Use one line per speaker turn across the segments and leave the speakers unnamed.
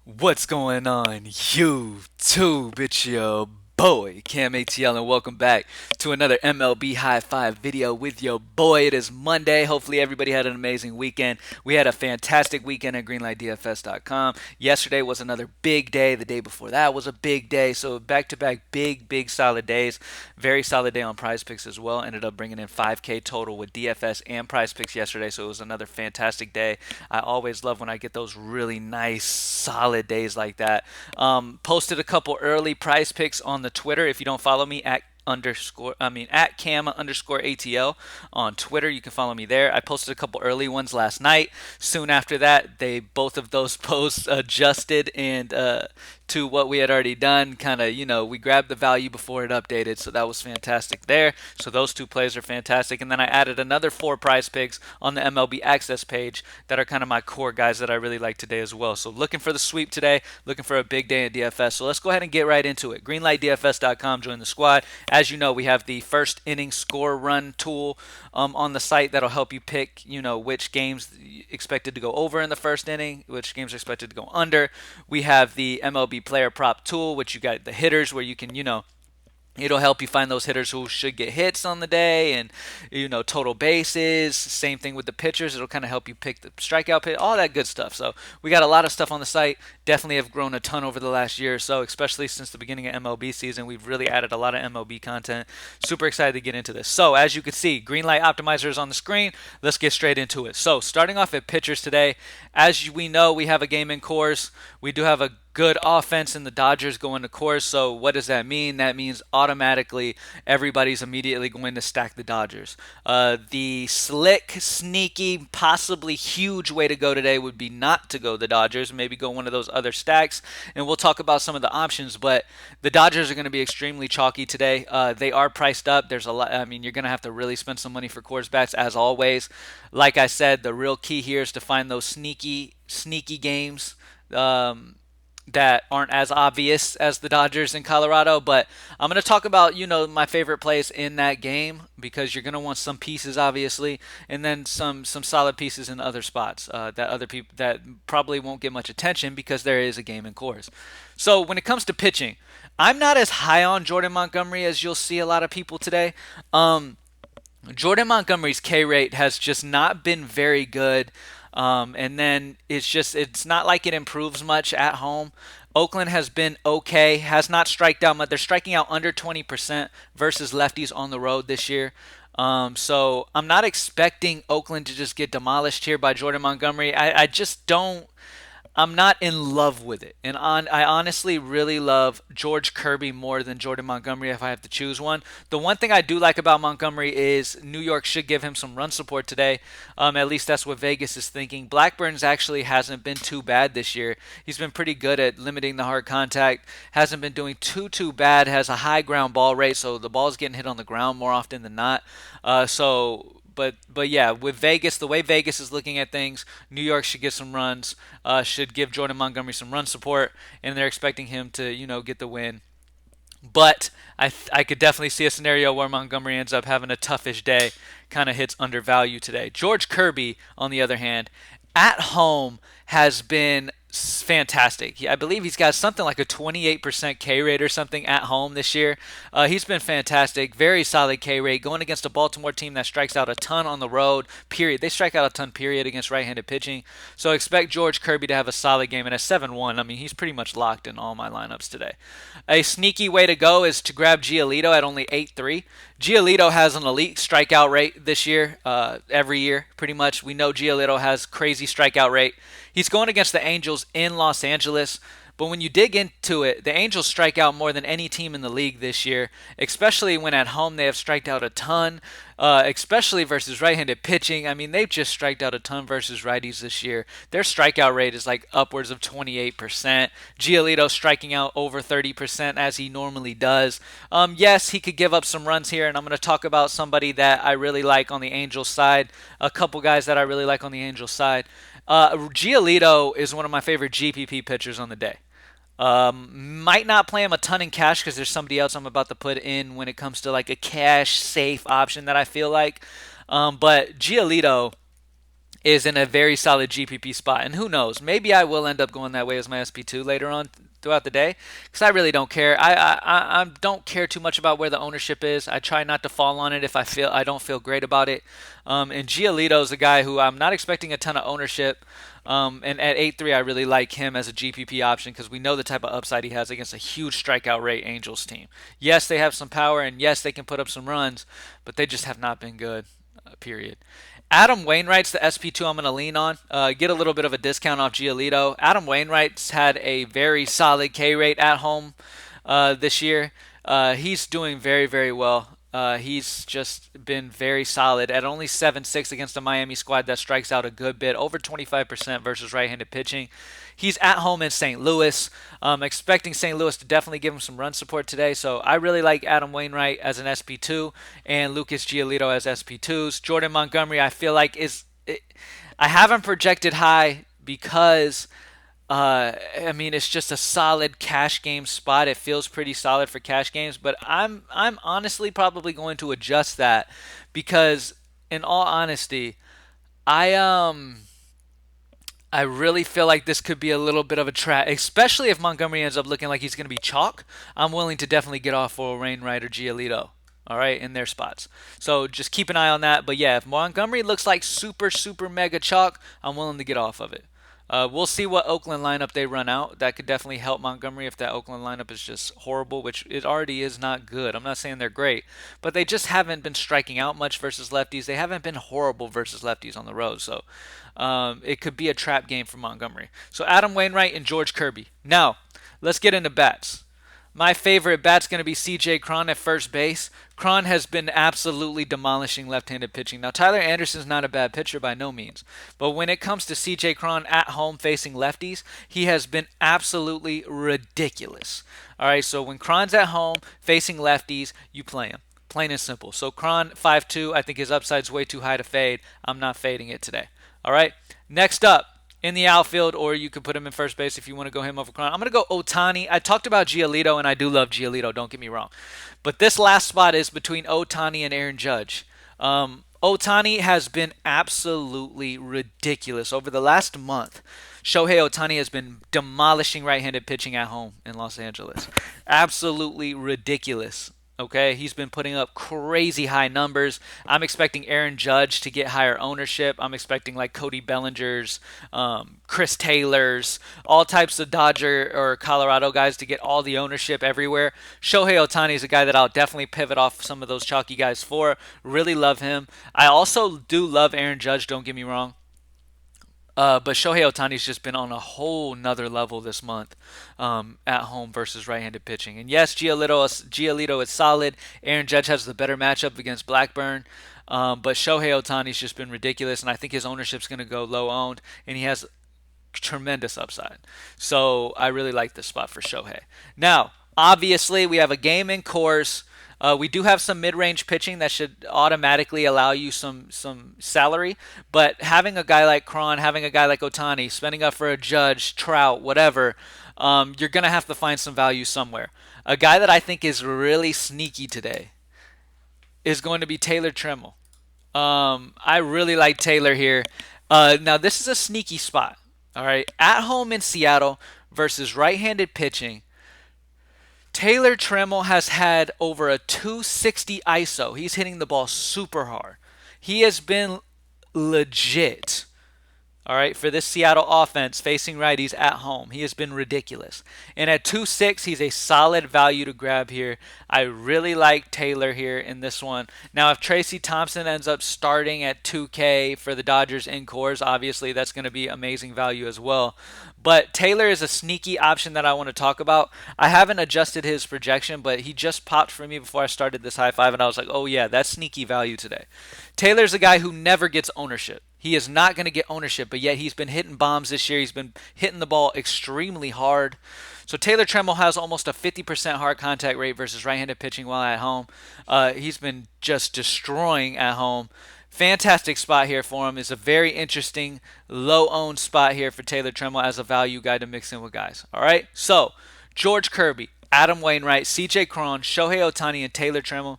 What's going on, YouTube? It's your boy, Cam ATL, and welcome back to another MLB High Five video with your boy. It is Monday. Hopefully, everybody had an amazing weekend. We had a fantastic weekend at GreenlightDFS.com. Yesterday was another big day. The day before that was a big day. So, back to back, big, solid days. Very solid day on prize picks as well. Ended up bringing in 5K total with DFS and prize picks yesterday. So, it was another fantastic day. I always love when I get those really nice, solid days like that. Posted a couple early prize picks on the Twitter. If you don't follow me at cam underscore ATL on Twitter. You can follow me there. I posted a couple early ones last night. Soon after that, both of those posts adjusted and to what we had already done. Kind of, we grabbed the value before it updated, so that was fantastic there. So those two plays are fantastic. And then I added another four prize picks on the MLB Access page that are kind of my core guys that I really like today as well. So looking for the sweep today, looking for a big day in DFS. So let's go ahead and get right into it. GreenlightDFS.com, join the squad. As you know, we have the first inning score run tool on the site that'll help you pick, which games expected to go over in the first inning, which games are expected to go under. We have the MLB player prop tool, which you got the hitters where you can, it'll help you find those hitters who should get hits on the day and, total bases. Same thing with the pitchers. It'll kind of help you pick the strikeout pitch, all that good stuff. So we got a lot of stuff on the site. Definitely have grown a ton over the last year or so, especially since the beginning of MLB season. We've really added a lot of MLB content. Super excited to get into this. So as you can see, Greenlight Optimizer is on the screen. Let's get straight into it. So starting off at pitchers today, as we know, we have a game in course. We do have a good offense and the Dodgers going to course. So what does that mean? That means automatically everybody's immediately going to stack the Dodgers. The slick, sneaky, possibly huge way to go today would be not to go the Dodgers, maybe go one of those other stacks. And we'll talk about some of the options, but the Dodgers are going to be extremely chalky today. They are priced up. There's a lot. I mean, you're going to have to really spend some money for course backs as always. Like I said, the real key here is to find those sneaky games. That aren't as obvious as the Dodgers in Colorado, but I'm going to talk about, my favorite plays in that game because you're going to want some pieces obviously and then some solid pieces in other spots that other people that probably won't get much attention because there is a game in course. So when it comes to pitching, I'm not as high on Jordan Montgomery as you'll see a lot of people today. Jordan Montgomery's K rate has just not been very good. And then it's not like it improves much at home. Oakland has been okay, has not striked out much. They're striking out under 20% versus lefties on the road this year. So I'm not expecting Oakland to just get demolished here by Jordan Montgomery. I just don't. I'm not in love with it. I honestly really love George Kirby more than Jordan Montgomery if I have to choose one. The one thing I do like about Montgomery is New York should give him some run support today. At least that's what Vegas is thinking. Blackburn's actually hasn't been too bad this year. He's been pretty good at limiting the hard contact. Hasn't been doing too bad. Has a high ground ball rate, so the ball's getting hit on the ground more often than not. But yeah, with Vegas, the way Vegas is looking at things, New York should get some runs, should give Jordan Montgomery some run support, and they're expecting him to get the win. But I could definitely see a scenario where Montgomery ends up having a toughish day, kind of hits undervalue today. George Kirby, on the other hand, at home has been fantastic. I believe he's got something like a 28% K rate or something at home this year. He's been fantastic. Very solid K rate. Going against a Baltimore team that strikes out a ton on the road, period. They strike out a ton, period, against right handed pitching. So expect George Kirby to have a solid game. And at 7-1, I mean, he's pretty much locked in all my lineups today. A sneaky way to go is to grab Giolito at only 8-3. Giolito has an elite strikeout rate this year, every year, pretty much. We know Giolito has crazy strikeout rate. He's going against the Angels in Los Angeles. But when you dig into it, the Angels strike out more than any team in the league this year, especially when at home they have striked out a ton, especially versus right-handed pitching. I mean, they've just striked out a ton versus righties this year. Their strikeout rate is like upwards of 28%. Giolito striking out over 30% as he normally does. Yes, he could give up some runs here, and I'm going to talk about somebody that I really like on the Angels side, a couple guys that I really like on the Angels side. Giolito is one of my favorite GPP pitchers on the day. Might not play him a ton in cash because there's somebody else I'm about to put in when it comes to like a cash safe option that I feel like. But Giolito is in a very solid GPP spot. And who knows, maybe I will end up going that way as my SP2 later on throughout the day, because I really don't care. I don't care too much about where the ownership is. I try not to fall on it if I don't feel great about it. And Giolito is a guy who I'm not expecting a ton of ownership. And at 8-3, I really like him as a GPP option because we know the type of upside he has against a huge strikeout rate Angels team. Yes, they have some power, and yes, they can put up some runs, but they just have not been good, period. Adam Wainwright's the SP2 I'm going to lean on. Get a little bit of a discount off Giolito. Adam Wainwright's had a very solid K rate at home this year. He's doing very, very well. He's just been very solid at only 7.6 against a Miami squad that strikes out a good bit, over 25% versus right-handed pitching. He's at home in St. Louis. Expecting St. Louis to definitely give him some run support today. So I really like Adam Wainwright as an SP2 and Lucas Giolito as SP2s. Jordan Montgomery, I feel like I haven't projected high because I mean, it's just a solid cash game spot. It feels pretty solid for cash games, but I'm honestly probably going to adjust that because, in all honesty, I I really feel like this could be a little bit of a trap, especially if Montgomery ends up looking like he's going to be chalk. I'm willing to definitely get off for Wainwright or Giolito, all right, in their spots. So just keep an eye on that. But yeah, if Montgomery looks like super, super mega chalk, I'm willing to get off of it. We'll see what Oakland lineup they run out. That could definitely help Montgomery if that Oakland lineup is just horrible, which it already is not good. I'm not saying they're great, but they just haven't been striking out much versus lefties. They haven't been horrible versus lefties on the road. So it could be a trap game for Montgomery. So Adam Wainwright and George Kirby. Now, let's get into bats. My favorite bat's going to be C.J. Cron at first base. Cron has been absolutely demolishing left-handed pitching. Now, Tyler Anderson's not a bad pitcher by no means, but when it comes to C.J. Cron at home facing lefties, he has been absolutely ridiculous. All right, so when Cron's at home facing lefties, you play him. Plain and simple. So Cron 5-2, I think his upside's way too high to fade. I'm not fading it today. All right, next up. In the outfield, or you could put him in first base if you want to go him over Cron. I'm going to go Ohtani. I talked about Giolito, and I do love Giolito, don't get me wrong. But this last spot is between Ohtani and Aaron Judge. Ohtani has been absolutely ridiculous. Over the last month, Shohei Ohtani has been demolishing right-handed pitching at home in Los Angeles. Absolutely ridiculous. Okay, he's been putting up crazy high numbers. I'm expecting Aaron Judge to get higher ownership. I'm expecting like Cody Bellinger's, Chris Taylor's, all types of Dodger or Colorado guys to get all the ownership everywhere. Shohei Ohtani is a guy that I'll definitely pivot off some of those chalky guys for. Really love him. I also do love Aaron Judge, don't get me wrong. But Shohei Ohtani's just been on a whole nother level this month at home versus right-handed pitching. And yes, Giolito is solid. Aaron Judge has the better matchup against Blackburn. But Shohei Ohtani's just been ridiculous, and I think his ownership's going to go low-owned, and he has tremendous upside. So I really like this spot for Shohei. Now, obviously, we have a game in course. We do have some mid-range pitching that should automatically allow you some salary, but having a guy like Cron, having a guy like Ohtani, spending up for a Judge, Trout, whatever, you're going to have to find some value somewhere. A guy that I think is really sneaky today is going to be Taylor Trammell. I really like Taylor here. Now, this is a sneaky spot. All right, at home in Seattle versus right-handed pitching. Taylor Trammell has had over a 260 ISO. He's hitting the ball super hard. He has been legit. All right, for this Seattle offense facing righties at home, he has been ridiculous. And at 2.6, he's a solid value to grab here. I really like Taylor here in this one. Now, if Tracy Thompson ends up starting at 2K for the Dodgers in cores, obviously that's going to be amazing value as well. But Taylor is a sneaky option that I want to talk about. I haven't adjusted his projection, but he just popped for me before I started this high five, and I was like, oh yeah, that's sneaky value today. Taylor's a guy who never gets ownership. He is not going to get ownership, but yet he's been hitting bombs this year. He's been hitting the ball extremely hard. So Taylor Trammell has almost a 50% hard contact rate versus right-handed pitching while at home. He's been just destroying at home. Fantastic spot here for him. It's a very interesting, low-owned spot here for Taylor Trammell as a value guy to mix in with guys. All right? So, George Kirby, Adam Wainwright, C.J. Cron, Shohei Ohtani, and Taylor Trammell.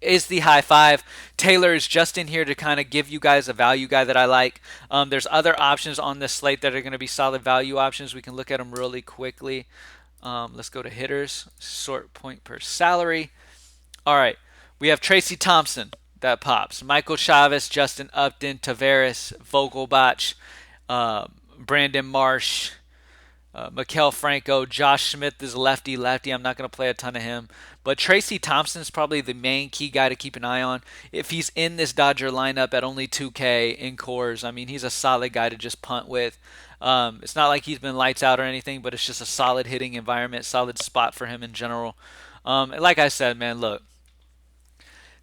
is the high five. Taylor is just in here to kind of give you guys a value guy that I like. There's other options on this slate that are going to be solid value options. We can look at them really quickly. Let's go to hitters, sort point per salary. All right, we have Tracy Thompson that pops. Michael Chavez, Justin Upton, Tavares, Vogelbach, Brandon Marsh, Maikel Franco, Josh Smith is lefty. I'm not going to play a ton of him. But Tracy Thompson's probably the main key guy to keep an eye on. If he's in this Dodger lineup at only 2K in cores, I mean, he's a solid guy to just punt with. It's not like he's been lights out or anything, but it's just a solid hitting environment, solid spot for him in general. Like I said, man, look,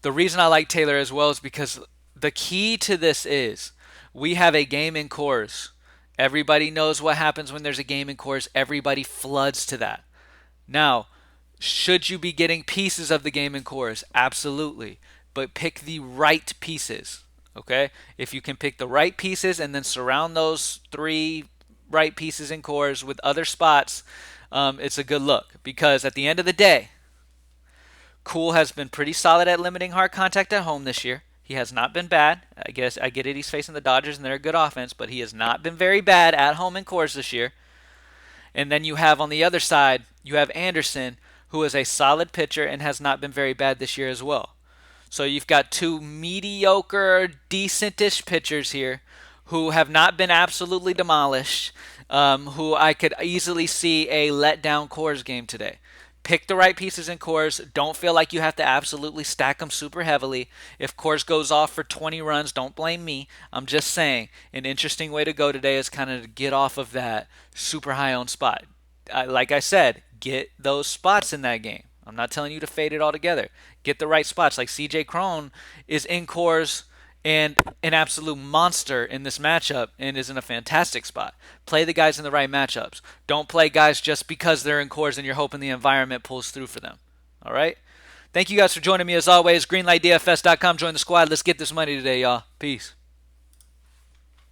the reason I like Taylor as well is because the key to this is we have a game in cores. Everybody knows what happens when there's a game in cores. Everybody floods to that. Now, should you be getting pieces of the game in cores? Absolutely. But pick the right pieces. Okay? If you can pick the right pieces and then surround those 3 right pieces in cores with other spots, it's a good look. Because at the end of the day, Cool has been pretty solid at limiting hard contact at home this year. He has not been bad. I guess I get it. He's facing the Dodgers and they're a good offense, but he has not been very bad at home in cores this year. And then you have on the other side, you have Anderson, who is a solid pitcher and has not been very bad this year as well. So you've got 2 mediocre, decentish pitchers here who have not been absolutely demolished, who I could easily see a letdown cores game today. Pick the right pieces in cores. Don't feel like you have to absolutely stack them super heavily. If cores goes off for 20 runs, don't blame me. I'm just saying an interesting way to go today is kind of to get off of that super high owned spot. Like I said, get those spots in that game. I'm not telling you to fade it all together. Get the right spots. Like CJ Cron is in cores and an absolute monster in this matchup and is in a fantastic spot. Play the guys in the right matchups. Don't play guys just because they're in cores and you're hoping the environment pulls through for them. All right? Thank you guys for joining me as always. GreenlightDFS.com. Join the squad. Let's get this money today, y'all. Peace.